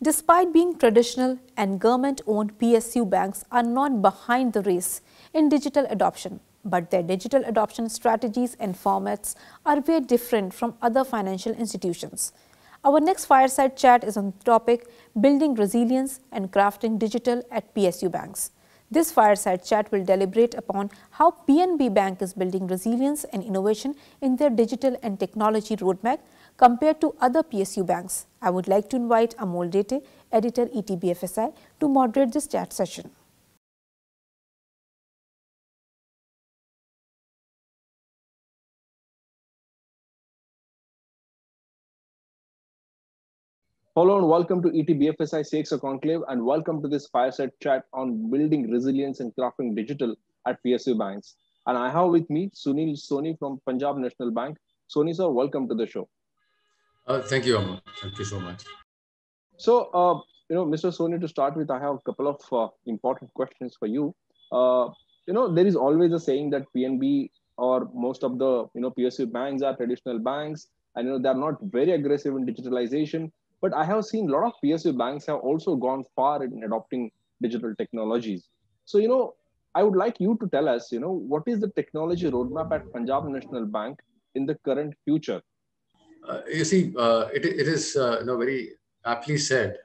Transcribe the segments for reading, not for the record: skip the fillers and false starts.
Despite being traditional and government-owned PSU banks are not behind the race in digital adoption, but their digital adoption strategies and formats are very different from other financial institutions. Our next fireside chat is on the topic Building Resilience and Crafting Digital at PSU Banks. This fireside chat will deliberate upon how PNB Bank is building resilience and innovation in their digital and technology roadmap compared to other PSU banks. I would like to invite Amol Dete, editor ETBFSI, to moderate this chat session. Hello and welcome to ETBFSI CXO Conclave and welcome to this fireside chat on building resilience and crafting digital at PSU Banks. And I have with me Sunil Soni from Punjab National Bank. Soni sir, welcome to the show. Thank you, Amar. Thank you so much. So, Mr. Soni, to start with, I have a couple of important questions for you. There is always a saying that PNB or most of the PSU banks are traditional banks, and they're not very aggressive in digitalization. But I have seen a lot of PSU banks have also gone far in adopting digital technologies. So, I would like you to tell us, what is the technology roadmap at Punjab National Bank in the current future? It is very aptly said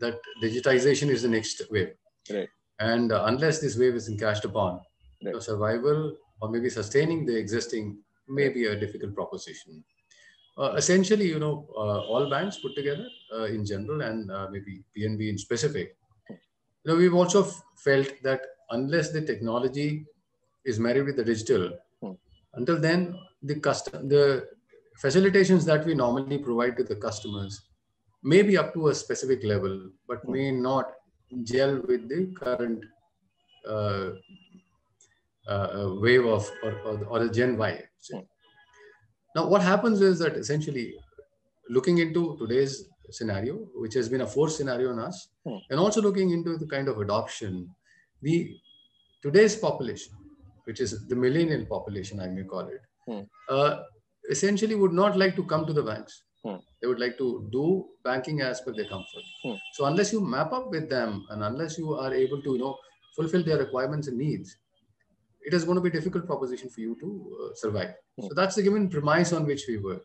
that digitization is the next wave. Right. And unless this wave is encashed upon, survival or maybe sustaining the existing may be a difficult proposition. Essentially, all banks put together in general and maybe PNB in specific, we've also felt that unless the technology is married with the digital, until then the facilitations that we normally provide to the customers may be up to a specific level, but may not gel with the current wave of or the Gen Y. Now, what happens is that essentially looking into today's scenario, which has been a forced scenario on us, and also looking into the kind of adoption, today's population, which is the millennial population, I may call it, essentially would not like to come to the banks. They would like to do banking as per their comfort. So unless you map up with them and unless you are able to fulfill their requirements and needs, it is going to be a difficult proposition for you to survive. So that's the given premise on which we work.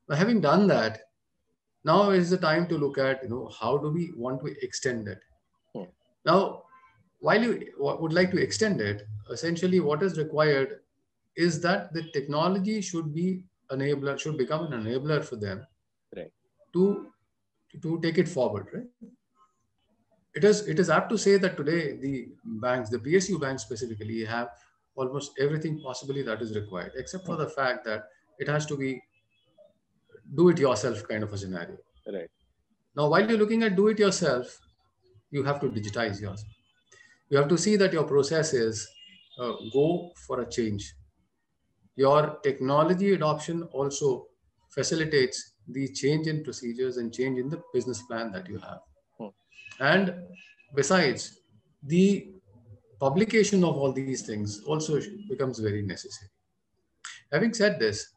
Now, having done that, now is the time to look at how do we want to extend it. Now, while you would like to extend it, essentially what is required is that the technology should become an enabler for them to take it forward. Right? It is apt to say that today the banks, the PSU banks specifically, have almost everything possibly that is required, except for the fact that it has to be do-it-yourself kind of a scenario. Right. Now, while you're looking at do-it-yourself, you have to digitize yourself. You have to see that your processes go for a change. Your technology adoption also facilitates the change in procedures and change in the business plan that you have. And besides, the publication of all these things also becomes very necessary. Having said this,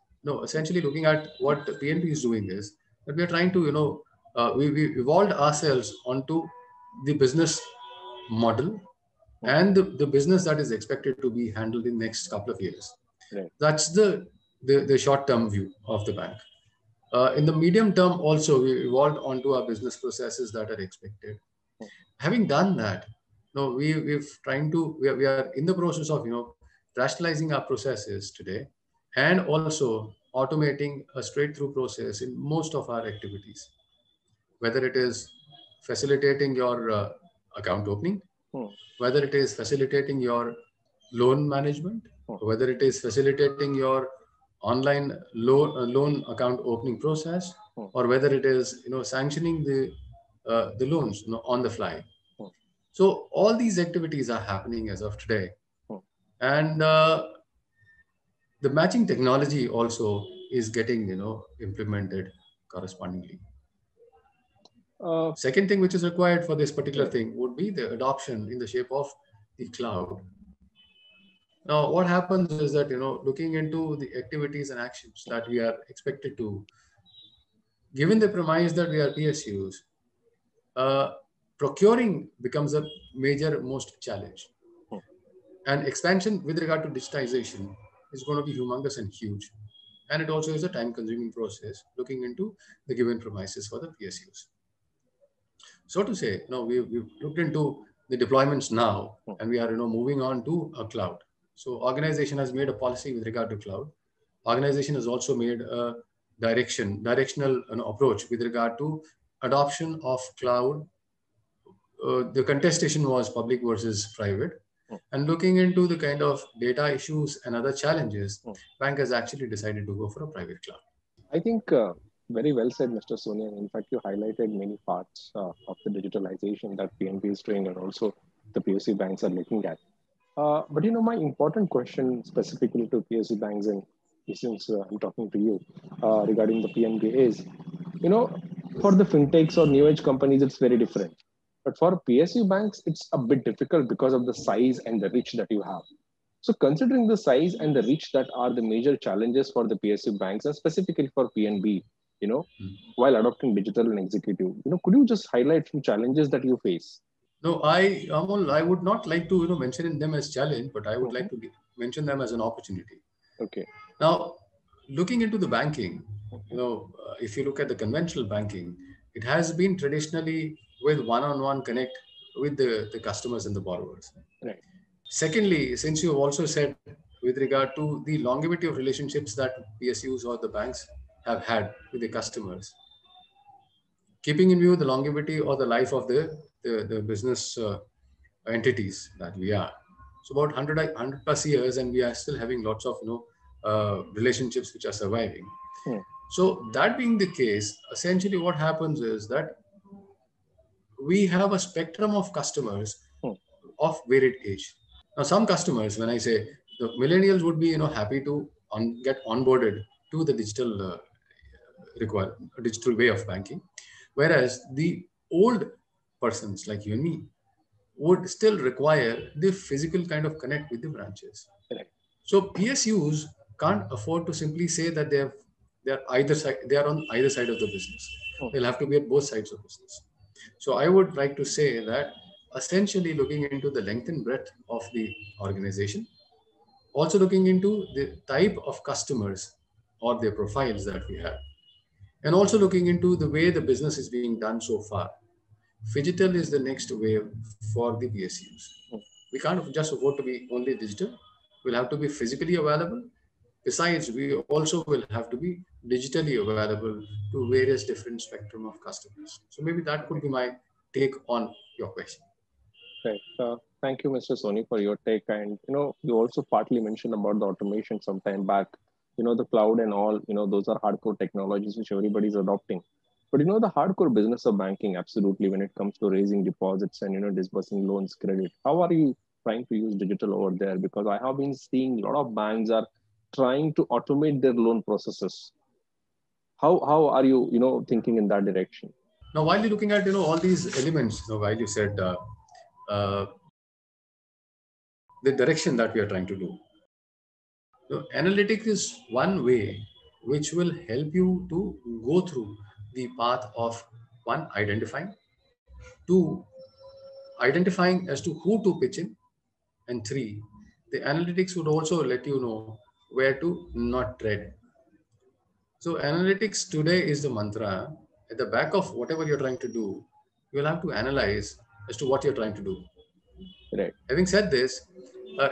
essentially looking at what the PNB is doing is that we are trying to, we evolved ourselves onto the business model and the business that is expected to be handled in the next couple of years. Right. That's the short-term view of the bank. In the medium term also, we evolved onto our business processes that are expected. Having done that, we are in the process of rationalizing our processes today and also automating a straight-through process in most of our activities, whether it is facilitating your account opening, whether it is facilitating your loan management, whether it is facilitating your online loan account opening process, or whether it is sanctioning the loans on the fly. So all these activities are happening as of today, and the matching technology also is getting implemented correspondingly. Second thing which is required for this particular thing would be the adoption in the shape of the cloud. Now, what happens is that, looking into the activities and actions that we are expected to, given the premise that we are PSUs, procuring becomes a major most challenge. And expansion with regard to digitization is going to be humongous and huge. And it also is a time-consuming process looking into the given premises for the PSUs. So to say, we've looked into the deployments now, and we are moving on to a cloud. So organization has made a policy with regard to cloud. Organization has also made a directional approach with regard to adoption of cloud. The contestation was public versus private. And looking into the kind of data issues and other challenges, bank has actually decided to go for a private cloud. I think very well said, Mr. Soni. In fact, you highlighted many parts of the digitalization that PNB is doing and also the PSU banks are looking at. But my important question specifically to PSU banks, and since I'm talking to you regarding the PNB is, for the fintechs or new age companies, it's very different. But for PSU banks, it's a bit difficult because of the size and the reach that you have. So considering the size and the reach that are the major challenges for the PSU banks and specifically for PNB, while adopting digital and executive, could you just highlight some challenges that you face? No, Amol, I would not like to mention them as challenge, but I would like to mention them as an opportunity. Okay. Now, looking into the banking, if you look at the conventional banking, it has been traditionally with one-on-one connect with the customers and the borrowers. Right. Secondly, since you have also said with regard to the longevity of relationships that PSUs or the banks have had with the customers, keeping in view the longevity or the life of the business entities that we are. So about 100 plus years, and we are still having lots of relationships which are surviving. So that being the case, essentially what happens is that we have a spectrum of customers of varied age. Now, some customers, when I say the millennials would be happy to get onboarded to the digital digital way of banking, whereas the old persons like you and me would still require the physical kind of connect with the branches. Right. So PSUs can't afford to simply say that they are on either side of the business. They'll have to be at both sides of business. So I would like to say that essentially looking into the length and breadth of the organization, also looking into the type of customers or their profiles that we have, and also looking into the way the business is being done so far. Phygital is the next wave for the PSUs. We can't just afford to be only digital. We'll have to be physically available. Besides, we also will have to be digitally available to various different spectrum of customers. So maybe that could be my take on your question. Right. Thank you, Mr. Soni, for your take. And, you also partly mentioned about the automation some time back, the cloud and all, those are hardcore technologies which everybody's adopting. But, the hardcore business of banking, absolutely, when it comes to raising deposits and, disbursing loans, credit, how are you trying to use digital over there? Because I have been seeing a lot of banks are trying to automate their loan processes. How are you, thinking in that direction? Now, while you're looking at, all these elements, while you said the direction that we are trying to do, analytics is one way which will help you to go through the path of one, identifying, two, identifying as to who to pitch in, and three, the analytics would also let you know where to not tread. So analytics today is the mantra. At the back of whatever you're trying to do, you'll have to analyze as to what you're trying to do. Right. Having said this,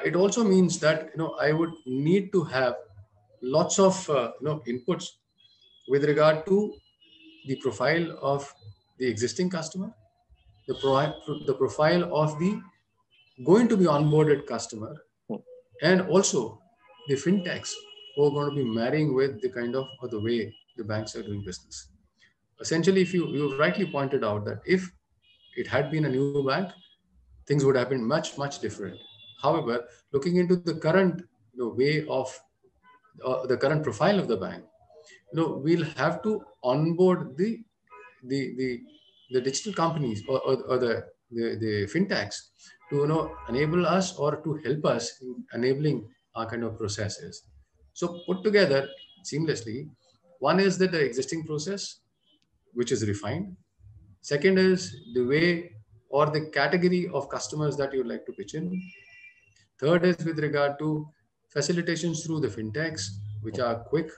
it also means that I would need to have lots of inputs with regard to the profile of the existing customer, the profile of the going to be onboarded customer, and also the fintechs who are going to be marrying with the kind of or the way the banks are doing business. Essentially, if you rightly pointed out that if it had been a new bank, things would have been much, much different. However, looking into the current way of the current profile of the bank, we'll have to onboard the digital companies or the fintechs to enable us or to help us in enabling our kind of processes. So put together seamlessly, one is that the existing process, which is refined, Second is the way or the category of customers that you'd like to pitch in. Third is with regard to facilitations through the fintechs, which are quick,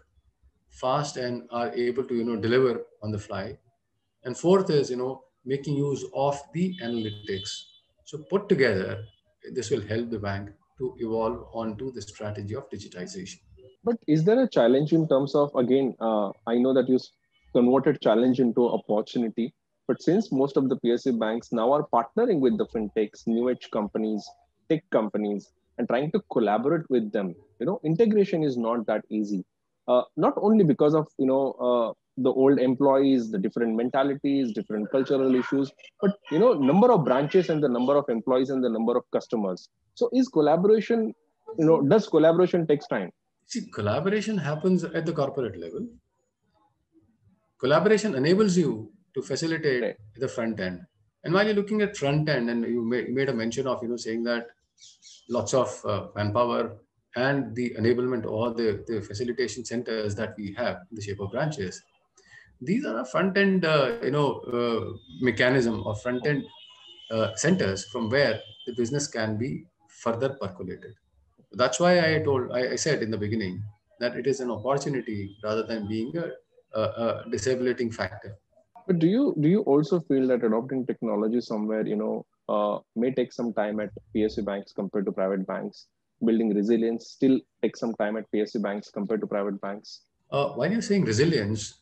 fast, and are able to deliver on the fly. And fourth is making use of the analytics. So put together, this will help the bank to evolve onto the strategy of digitization. But is there a challenge in terms of, again, I know that you converted challenge into opportunity, but since most of the PSU banks now are partnering with the fintechs, new age companies, tech companies, and trying to collaborate with them, integration is not that easy. Not only because of, the old employees, the different mentalities, different cultural issues, but, number of branches and the number of employees and the number of customers. So is collaboration, does collaboration takes time? See, collaboration happens at the corporate level. Collaboration enables you to facilitate the front end. And while you're looking at front end, and you made a mention of, saying that lots of manpower and the enablement or the facilitation centers that we have in the shape of branches, these are a front end, mechanism or front end centers from where the business can be further percolated. That's why I said in the beginning that it is an opportunity rather than being a disabling factor. But do you also feel that adopting technology somewhere, may take some time at PSU banks compared to private banks? Building resilience still takes some time at PSU banks compared to private banks? While you're saying resilience,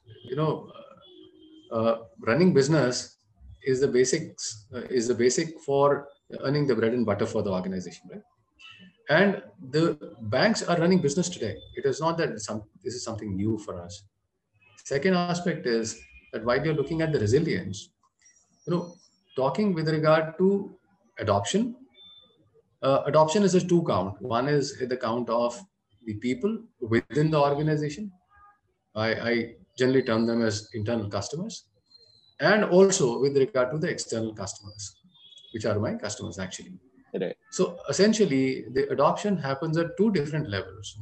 running business is the basic for earning the bread and butter for the organization, right? And the banks are running business today. It is not that this is something new for us. Second aspect is that while you're looking at the resilience, talking with regard to adoption, adoption is a two count. One is the count of the people within the organization. I generally term them as internal customers. And also with regard to the external customers, which are my customers actually. Right. So essentially, the adoption happens at two different levels.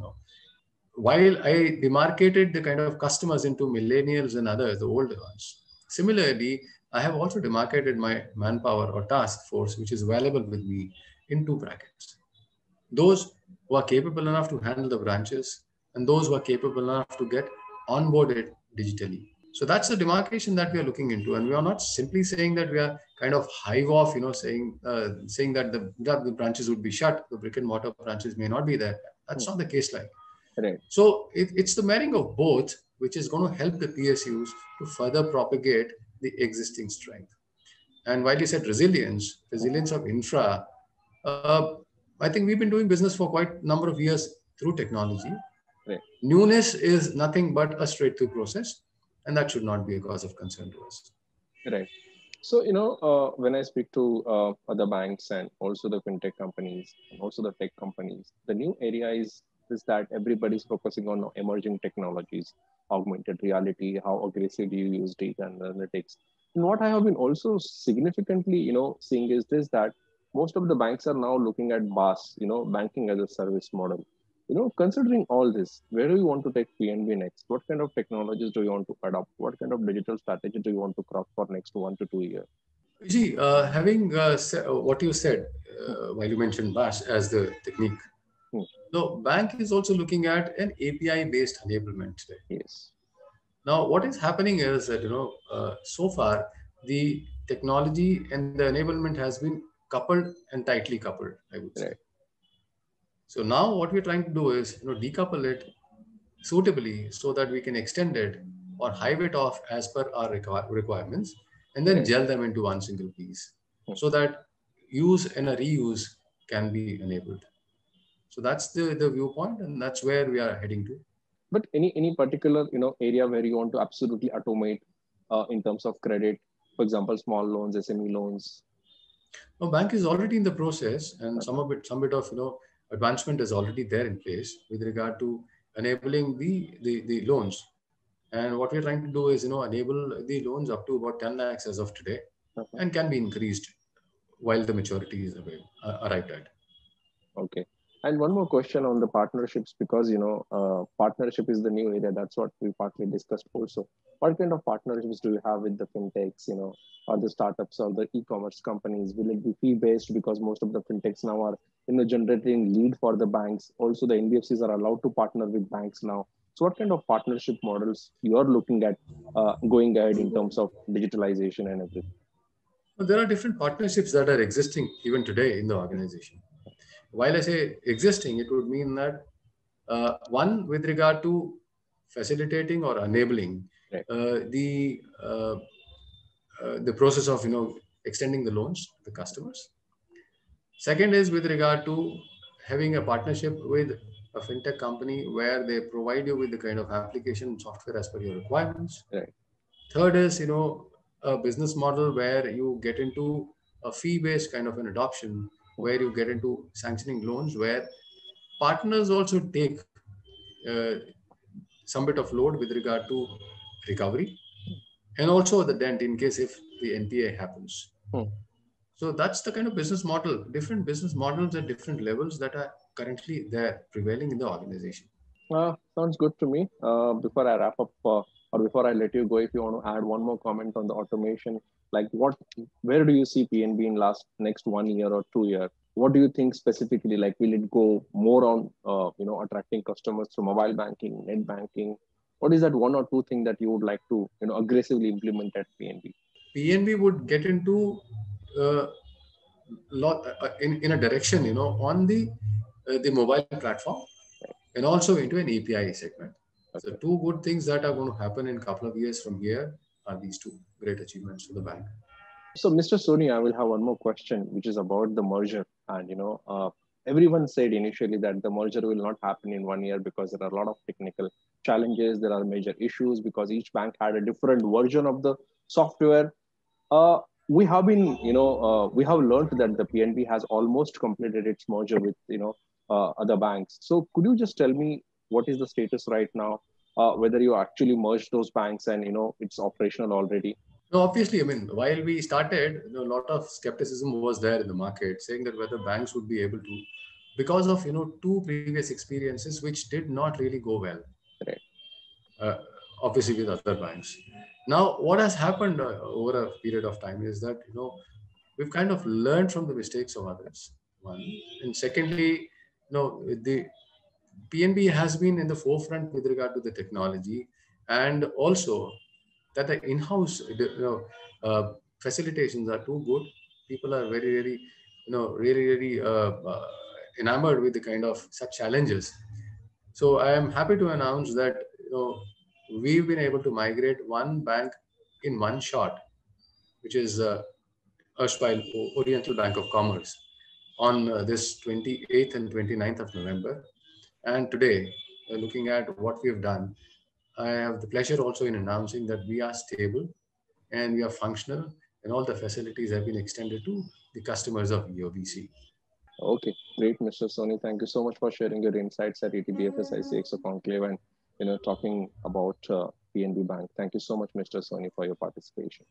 While I demarcated the kind of customers into millennials and others, the older ones, similarly, I have also demarcated my manpower or task force, which is available with me, in two brackets. Those who are capable enough to handle the branches and those who are capable enough to get onboarded digitally. So that's the demarcation that we are looking into, and we are not simply saying that we are kind of hive off, saying that the branches would be shut, the brick and mortar branches may not be there. That's not the case like. Right. So it's the marrying of both, which is going to help the PSUs to further propagate the existing strength. And while you said resilience of infra, I think we've been doing business for quite a number of years through technology. Right. Newness is nothing but a straight through process. And that should not be a cause of concern to us. Right. So, when I speak to other banks and also the fintech companies and also the tech companies, the new area is that everybody's focusing on emerging technologies, augmented reality, how aggressively you use data and analytics. And what I have been also significantly, seeing is this, that most of the banks are now looking at BaaS, banking as a service model. Considering all this, where do you want to take PNB next? What kind of technologies do you want to adopt? What kind of digital strategy do you want to craft for next 1 to 2 years? See, having what you said while you mentioned BaaS as the technique, so bank is also looking at an API-based enablement today. Yes. Now, what is happening is that so far the technology and the enablement has been coupled and tightly coupled, I would say. Right. So now what we're trying to do is decouple it suitably so that we can extend it or hive it off as per our requirements, and then gel them into one single piece so that use and a reuse can be enabled. So that's the viewpoint, and that's where we are heading to. But any particular area where you want to absolutely automate in terms of credit, for example, small loans, SME loans? No, bank is already in the process, and some bit of advancement is already there in place with regard to enabling the loans. And what we're trying to do is enable the loans up to about 10 lakhs as of today, and can be increased while the maturity is arrived at. Okay. And one more question on the partnerships, because partnership is the new area. That's what we partly discussed also. What kind of partnerships do you have with the fintechs, or the startups or the e-commerce companies? Will it be fee-based, because most of the fintechs now are generating lead for the banks? Also, the NBFCs are allowed to partner with banks now. So, what kind of partnership models you are looking at going ahead in terms of digitalization and everything? There are different partnerships that are existing even today in the organization. While I say existing, it would mean that one, with regard to facilitating or enabling Right. The process of extending the loans to the customers. Second is with regard to having a partnership with a fintech company where they provide you with the kind of application software as per your requirements. Right. Third is a business model where you get into a fee-based kind of an adoption, where you get into sanctioning loans, where partners also take some bit of load with regard to recovery, and also the dent in case if the NPA happens. So that's the kind of business model, different business models at different levels that are currently there prevailing in the organization. Sounds good to me. Before I wrap up, or before I let you go, if you want to add one more comment on the automation, like where do you see PNB in next 1 year or 2 years? What do you think specifically? Like, will it go more on, attracting customers through mobile banking, net banking? What is that one or two thing that you would like to, aggressively implement at PNB? PNB would get into in a direction, on the mobile platform, and also into an API segment. Okay. So two good things that are going to happen in a couple of years from here are these two great achievements for the bank. So, Mr. Soni, I will have one more question, which is about the merger. And, everyone said initially that the merger will not happen in 1 year because there are a lot of technical challenges. There are major issues because each bank had a different version of the software. We have been, we have learned that the PNB has almost completed its merger with, other banks. So could you just tell me what is the status right now? Whether you actually merged those banks and, it's operational already? No, obviously, I mean, while we started, a lot of skepticism was there in the market, saying that whether banks would be able to, because of, two previous experiences which did not really go well. Right. Obviously with other banks. Now, what has happened over a period of time is that, we've kind of learned from the mistakes of others, one. And secondly, the PNB has been in the forefront with regard to the technology, and also that the in-house facilitations are too good. People are very, really enamored with the kind of such challenges. So I am happy to announce that, we've been able to migrate one bank in one shot, which is erstwhile Oriental Bank of Commerce, on this 28th and 29th of November. And today, looking at what we've done, I have the pleasure also in announcing that we are stable and we are functional, and all the facilities have been extended to the customers of EOBC. Okay, great, Mr. Soni. Thank you so much for sharing your insights at ETBFSI CXO Conclave and talking about PNB Bank. Thank you so much, Mr. Soni, for your participation.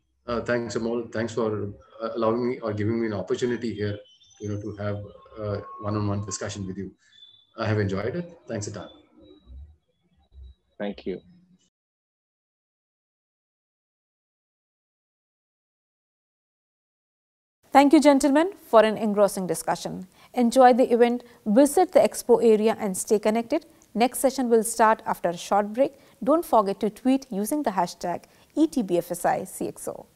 Thanks, Amol. Thanks for allowing me or giving me an opportunity here, to have a one-on-one discussion with you. I have enjoyed it. Thanks a ton. Thank you. Thank you, gentlemen, for an engrossing discussion. Enjoy the event, visit the expo area and stay connected. Next session will start after a short break. Don't forget to tweet using the hashtag ETBFSI CXO.